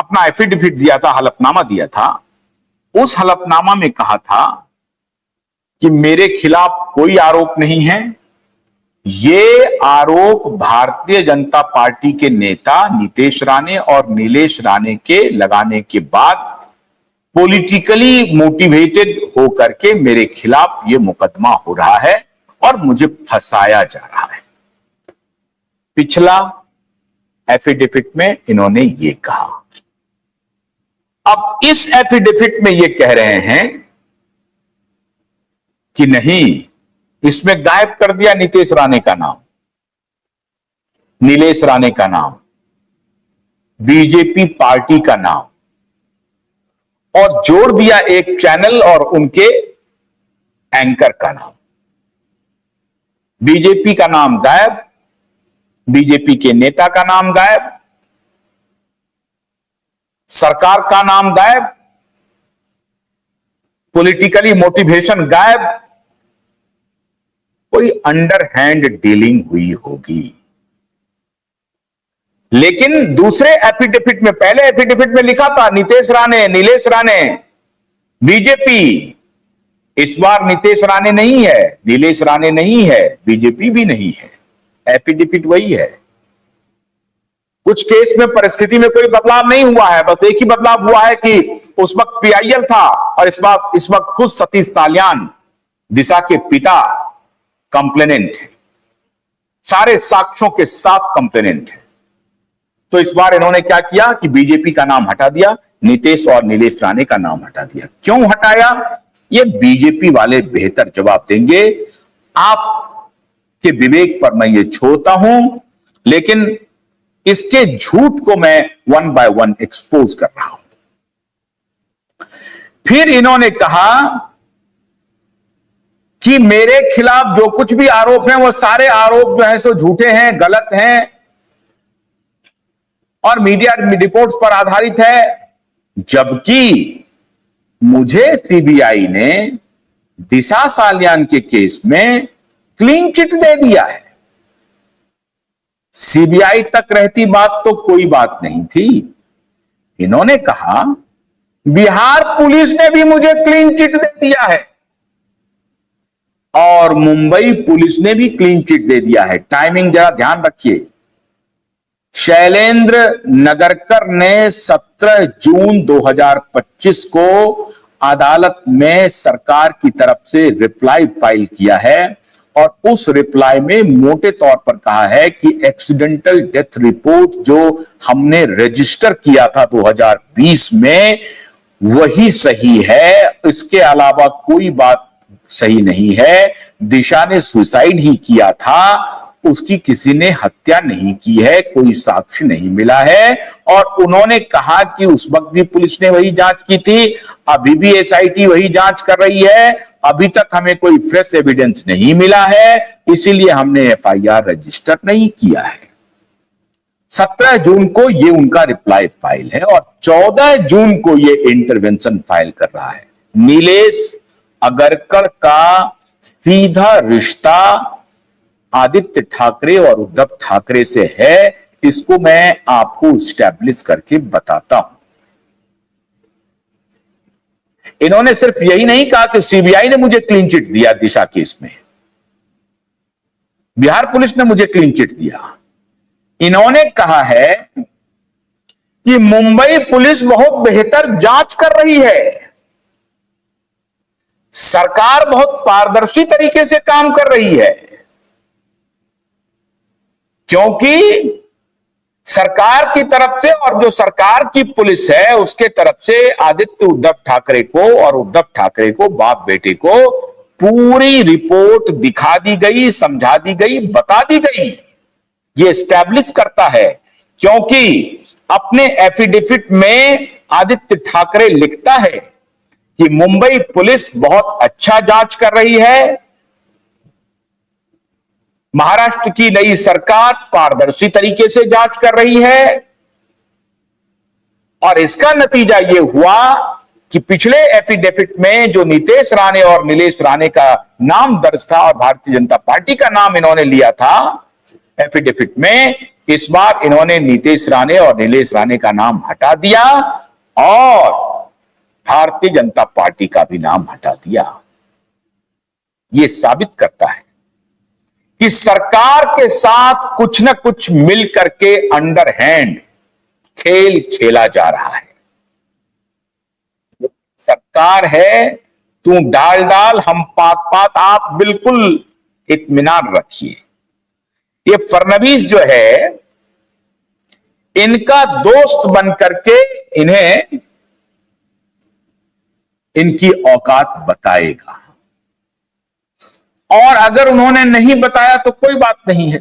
अपना एफिडेविट दिया था, हलफनामा दिया था, उस हलफनामा में कहा था कि मेरे खिलाफ कोई आरोप नहीं है। ये आरोप भारतीय जनता पार्टी के नेता नीतीश राणे और नीलेश राणे के लगाने के बाद पॉलिटिकली मोटिवेटेड होकर के मेरे खिलाफ ये मुकदमा हो रहा है और मुझे फंसाया जा रहा है। पिछला एफिडेविट में इन्होंने ये कहा। अब इस एफिडेविट में ये कह रहे हैं कि नहीं, इसमें गायब कर दिया नीतीश राणे का नाम, नीलेश राणे का नाम, बीजेपी पार्टी का नाम, और जोड़ दिया एक चैनल और उनके एंकर का नाम। बीजेपी का नाम गायब, बीजेपी के नेता का नाम गायब, सरकार का नाम गायब, पॉलिटिकली मोटिवेशन गायब। कोई अंडरहैंड डीलिंग हुई होगी। लेकिन दूसरे एफिडेविट में, पहले एफिडेविट में लिखा था नीतीश राणे, नीलेश राणे, बीजेपी। इस बार नीतीश राणे नहीं है, नीलेश राणे नहीं है, बीजेपी भी नहीं है, एफिडेविट वही है। कुछ केस में परिस्थिति में कोई बदलाव नहीं हुआ है, बस एक ही बदलाव हुआ है कि उस वक्त पीआईएल था और इस वक्त खुद सतीश तालियान, दिशा के पिता, कंप्लेनेंट है, सारे साक्ष्यों के साथ कंप्लेनेंट है। तो इस बार इन्होंने क्या किया कि बीजेपी का नाम हटा दिया, नीतीश और नीलेश राणे का नाम हटा दिया। क्यों हटाया, ये बीजेपी वाले बेहतर जवाब देंगे। आपके विवेक पर मैं ये छोड़ता हूं, लेकिन इसके झूठ को मैं वन बाय वन एक्सपोज कर रहा हूं। फिर इन्होंने कहा कि मेरे खिलाफ जो कुछ भी आरोप हैं वो सारे आरोप जो है सो झूठे हैं, गलत हैं और मीडिया रिपोर्ट्स पर आधारित है। जबकि मुझे सीबीआई ने दिशा सालियान के केस में क्लीन चिट दे दिया है। सीबीआई तक रहती बात तो कोई बात नहीं थी। इन्होंने कहा बिहार पुलिस ने भी मुझे क्लीन चिट दे दिया है और मुंबई पुलिस ने भी क्लीन चिट दे दिया है। टाइमिंग जरा ध्यान रखिए। शैलेंद्र नगरकर ने 17 जून 2025 को अदालत में सरकार की तरफ से रिप्लाई फाइल किया है और उस रिप्लाई में मोटे तौर पर कहा है कि एक्सीडेंटल डेथ रिपोर्ट जो हमने रजिस्टर किया था 2020 में वही सही है, इसके अलावा कोई बात सही नहीं है। दिशा ने सुसाइड ही किया था, उसकी किसी ने हत्या नहीं की है, कोई साक्ष्य नहीं मिला है। और उन्होंने कहा कि उस वक्त भी पुलिस ने वही जांच की थी, अभी भी एसआईटी वही जांच कर रही है, अभी तक हमें कोई फ्रेश एविडेंस नहीं मिला है, इसीलिए हमने एफआईआर रजिस्टर नहीं किया है। 17 जून को ये उनका रिप्लाई फाइल है और 14 जून को ये इंटरवेंशन फाइल कर रहा है। नीलेश अगरकर का सीधा रिश्ता आदित्य ठाकरे और उद्धव ठाकरे से है, इसको मैं आपको स्टैब्लिश करके बताता हूं। इन्होंने सिर्फ यही नहीं कहा कि सीबीआई ने मुझे क्लीन चिट दिया दिशा केस में, बिहार पुलिस ने मुझे क्लीन चिट दिया। इन्होंने कहा है कि मुंबई पुलिस बहुत बेहतर जांच कर रही है, सरकार बहुत पारदर्शी तरीके से काम कर रही है, क्योंकि सरकार की तरफ से और जो सरकार की पुलिस है उसके तरफ से आदित्य उद्धव ठाकरे को और उद्धव ठाकरे को, बाप बेटे को, पूरी रिपोर्ट दिखा दी गई, समझा दी गई, बता दी गई। ये एस्टैब्लिश करता है क्योंकि अपने एफिडेविट में आदित्य ठाकरे लिखता है कि मुंबई पुलिस बहुत अच्छा जांच कर रही है, महाराष्ट्र की नई सरकार पारदर्शी तरीके से जांच कर रही है और इसका नतीजा यह हुआ कि पिछले एफिडेविट में जो नीतीश राणे और नीलेश राणे का नाम दर्ज था और भारतीय जनता पार्टी का नाम इन्होंने लिया था एफिडेविट में, इस बार इन्होंने नीतीश राणे और नीलेश राणे का नाम हटा दिया और भारतीय जनता पार्टी का भी नाम हटा दिया। यह साबित करता है कि सरकार के साथ कुछ न कुछ मिल करके अंडर हैंड खेल खेला जा रहा है। सरकार है, तू डाल डाल हम पात पात, आप बिल्कुल इत्मीनान रखिए। ये फडणवीस जो है, इनका दोस्त बन करके इन्हें इनकी औकात बताएगा, और अगर उन्होंने नहीं बताया तो कोई बात नहीं है,